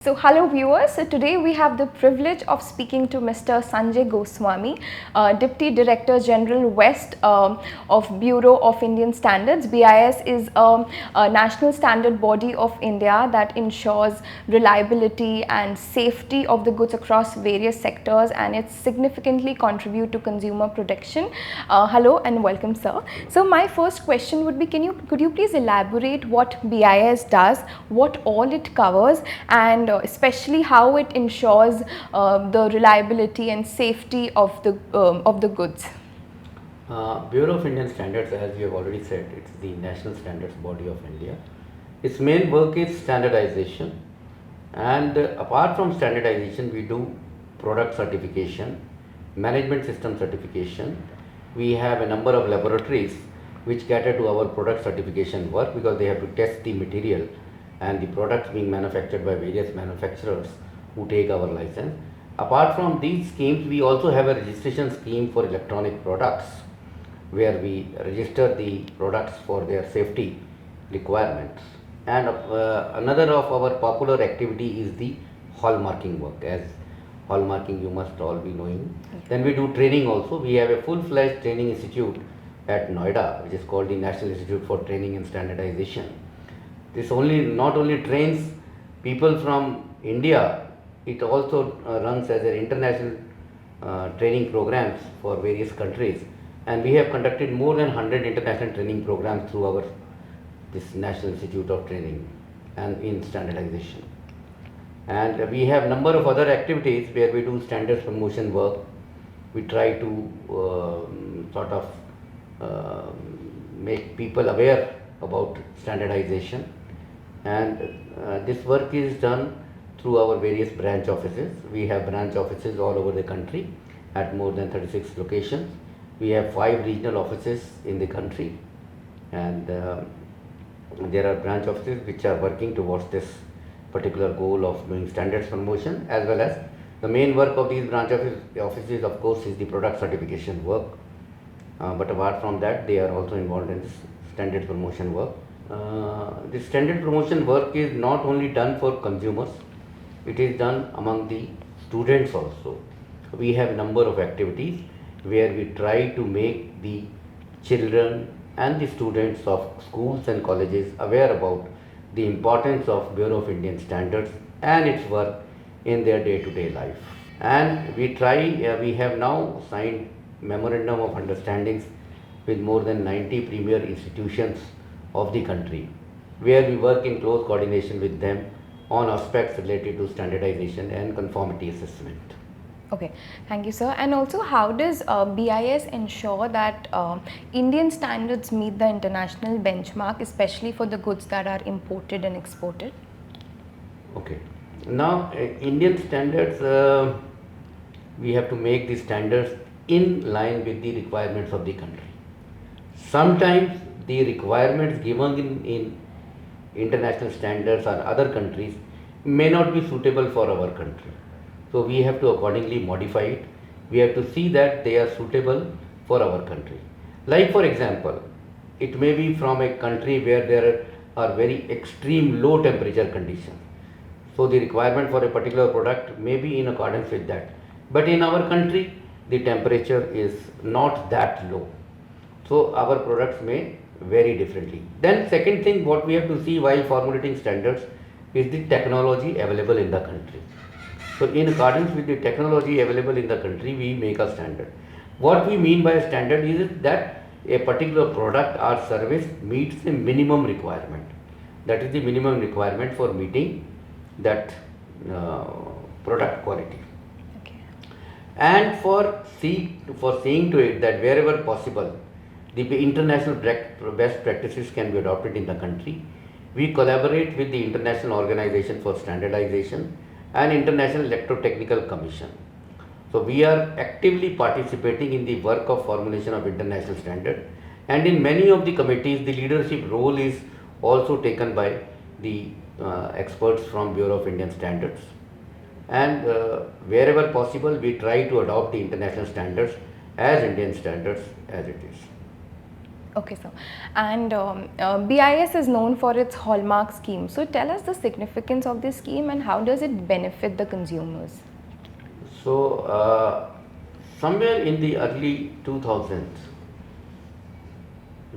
So hello viewers, so today we have the privilege of speaking to Mr. Sanjay Goswami, Deputy Director General West of Bureau of Indian Standards. BIS is a national standard body of India that ensures reliability and safety of the goods across various sectors, and it significantly contribute to consumer protection. Hello and welcome, sir. So my first question would be, could you please elaborate what BIS does, what all it covers, and especially how it ensures the reliability and safety of the goods? Bureau of Indian Standards, as you have already said, it's the national standards body of India. Its main work is standardization, and apart from standardization, we do product certification, management system certification. We have a number of laboratories which cater to our product certification work because they have to test the material and the products being manufactured by various manufacturers who take our license. Apart from these schemes, we also have a registration scheme for electronic products where we register the products for their safety requirements. And another of our popular activity is the hallmarking work. As hallmarking you must all be knowing. Then we do training also. We have a full-fledged training institute at Noida, which is called the National Institute for Training and Standardization. This not only trains people from India, it also runs as an international training programs for various countries, and we have conducted more than 100 international training programs through our this National Institute of Training and in standardization. And we have number of other activities where we do standards promotion work. We try to sort of make people aware about standardization, and this work is done through our various branch offices. We have branch offices all over the country at more than 36 locations. We have 5 regional offices in the country, and there are branch offices which are working towards this particular goal of doing standards promotion, as well as the main work of these branch offices of course is the product certification work, but apart from that they are also involved in this standard promotion work. This standard promotion work is not only done for consumers, it is done among the students also. We have a number of activities where we try to make the children and the students of schools and colleges aware about the importance of Bureau of Indian Standards and its work in their day-to-day life. And we have now signed memorandum of understandings with more than 90 premier institutions of the country, where we work in close coordination with them on aspects related to standardization and conformity assessment. Okay, thank you, sir. And also, how does BIS ensure that Indian standards meet the international benchmark, especially for the goods that are imported and exported? Okay. Now, Indian standards, we have to make the standards in line with the requirements of the country. Sometimes the requirements given in international standards or other countries may not be suitable for our country. So we have to accordingly modify it. We have to see that they are suitable for our country. Like for example, it may be from a country where there are very extreme low temperature conditions. So the requirement for a particular product may be in accordance with that. But in our country, the temperature is not that low. So our products may vary differently. Then second thing what we have to see while formulating standards is the technology available in the country. So in accordance with the technology available in the country, we make a standard. What we mean by a standard is that a particular product or service meets a minimum requirement. That is the minimum requirement for meeting that product quality. Okay. And for seeing to it that wherever possible, the international best practices can be adopted in the country. We collaborate with the International Organization for Standardization and International Electrotechnical Commission. So we are actively participating in the work of formulation of international standard, and in many of the committees the leadership role is also taken by the experts from Bureau of Indian Standards, and wherever possible we try to adopt the international standards as Indian standards as it is. Okay, sir. And BIS is known for its hallmark scheme. So tell us the significance of this scheme and how does it benefit the consumers? So, somewhere in the early 2000s,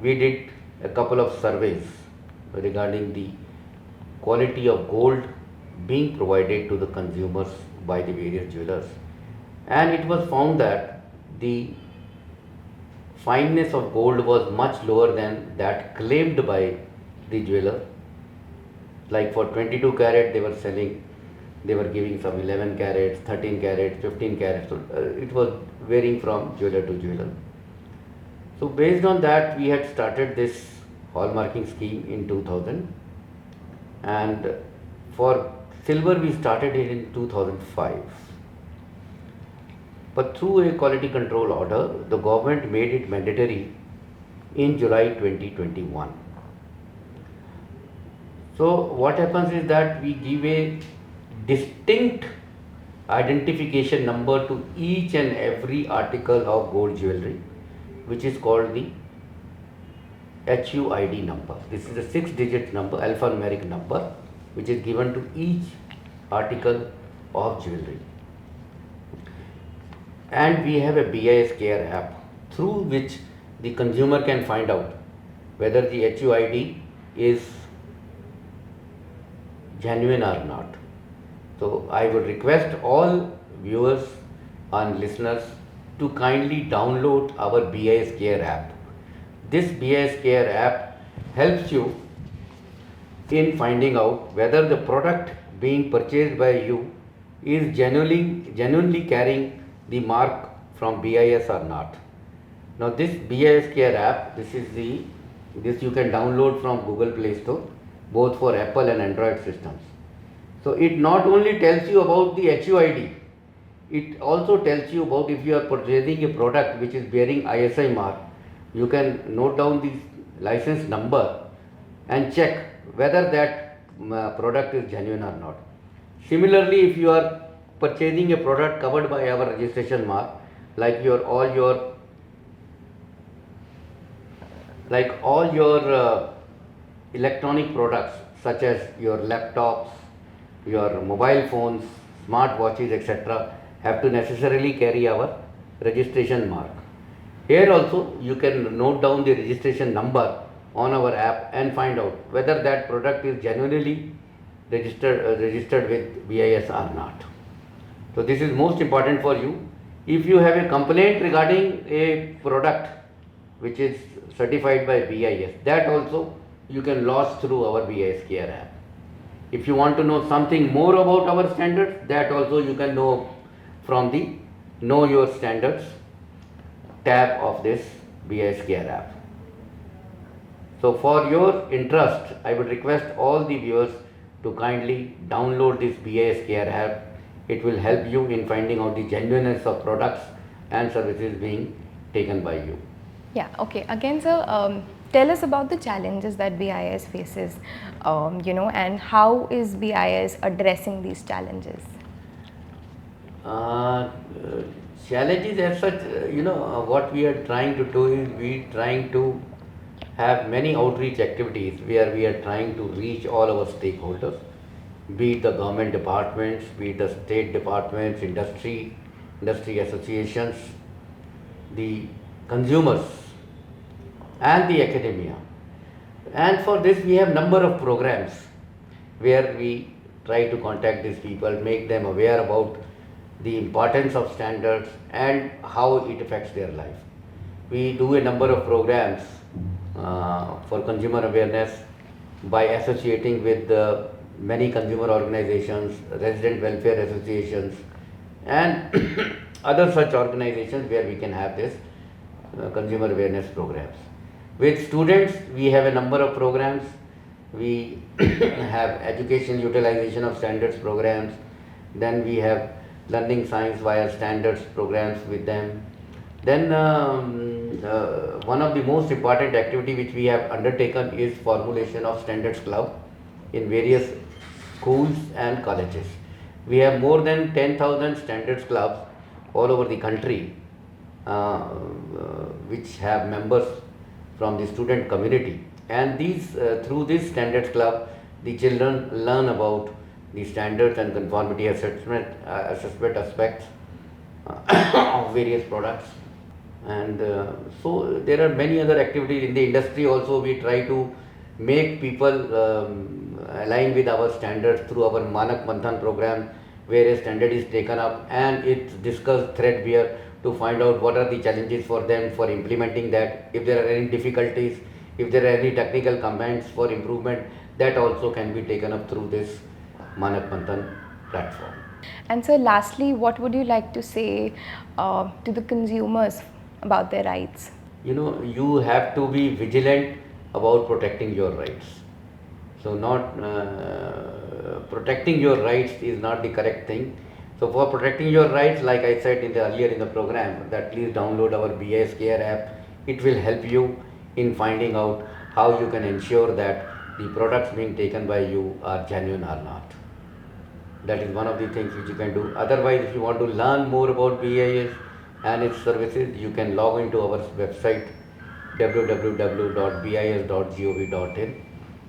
we did a couple of surveys regarding the quality of gold being provided to the consumers by the various jewelers. And it was found that the fineness of gold was much lower than that claimed by the jeweler. Like for 22 carat, they were giving some 11 carats, 13 carats, 15 carats. So, it was varying from jeweler to jeweler. So based on that, we had started this hallmarking scheme in 2000, and for silver we started it in 2005. But through a quality control order, the government made it mandatory in July 2021. So what happens is that we give a distinct identification number to each and every article of gold jewelry, which is called the HUID number. This is a 6-digit number, alphanumeric number, which is given to each article of jewelry. And we have a BIS Care app through which the consumer can find out whether the HUID is genuine or not. So I would request all viewers and listeners to kindly download our BIS Care app. This BIS Care app helps you in finding out whether the product being purchased by you is genuinely carrying the mark from BIS or not. Now this BIS Care app, this you can download from Google Play Store, both for Apple and Android systems. So it not only tells you about the HUID, it also tells you about if you are purchasing a product which is bearing ISI mark, you can note down the license number and check whether that product is genuine or not. Similarly, if you are purchasing a product covered by our registration mark, like all your electronic products such as your laptops, your mobile phones, smart watches, etc., have to necessarily carry our registration mark. Here also you can note down the registration number on our app and find out whether that product is genuinely registered with BIS or not. So this is most important for you. If you have a complaint regarding a product which is certified by BIS, that also you can lodge through our BIS Care app. If you want to know something more about our standards, that also you can know from the Know Your Standards tab of this BIS Care app. So for your interest, I would request all the viewers to kindly download this BIS Care app. It will help you in finding out the genuineness of products and services being taken by you. Yeah, okay. Again, sir, tell us about the challenges that BIS faces, and how is BIS addressing these challenges? Challenges as such, what we are trying to do is we trying to have many outreach activities where we are trying to reach all our stakeholders, be it the government departments, be it the state departments, industry associations, the consumers and the academia. And for this we have number of programs where we try to contact these people, make them aware about the importance of standards and how it affects their life. We do a number of programs for consumer awareness by associating with many consumer organizations, resident welfare associations and other such organizations where we can have this consumer awareness programs. With students, we have a number of programs. We have education utilization of standards programs. Then we have learning science via standards programs with them. Then one of the most important activity which we have undertaken is formulation of standards club in various schools and colleges. We have more than 10,000 standards clubs all over the country which have members from the student community. And these through this standards club, the children learn about the standards and conformity assessment aspects of various products. And so there are many other activities in the industry also. We try to make people align with our standards through our Manak Manthan program, where a standard is taken up and it's discussed threadbare to find out what are the challenges for them for implementing that. If there are any difficulties, if there are any technical comments for improvement, that also can be taken up through this Manak Manthan platform. And so lastly, what would you like to say to the consumers about their rights? You have to be vigilant about protecting your rights. So not protecting your rights is not the correct thing. So for protecting your rights, like I said earlier in the program, that please download our BIS Care app. It will help you in finding out how you can ensure that the products being taken by you are genuine or not. That is one of the things which you can do. Otherwise, if you want to learn more about BIS and its services, you can log into our website www.bis.gov.in.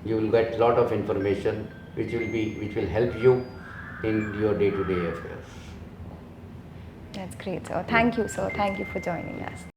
You will get a lot of information which will help you in your day-to-day affairs. That's great, sir. Thank you, sir. Thank you for joining us.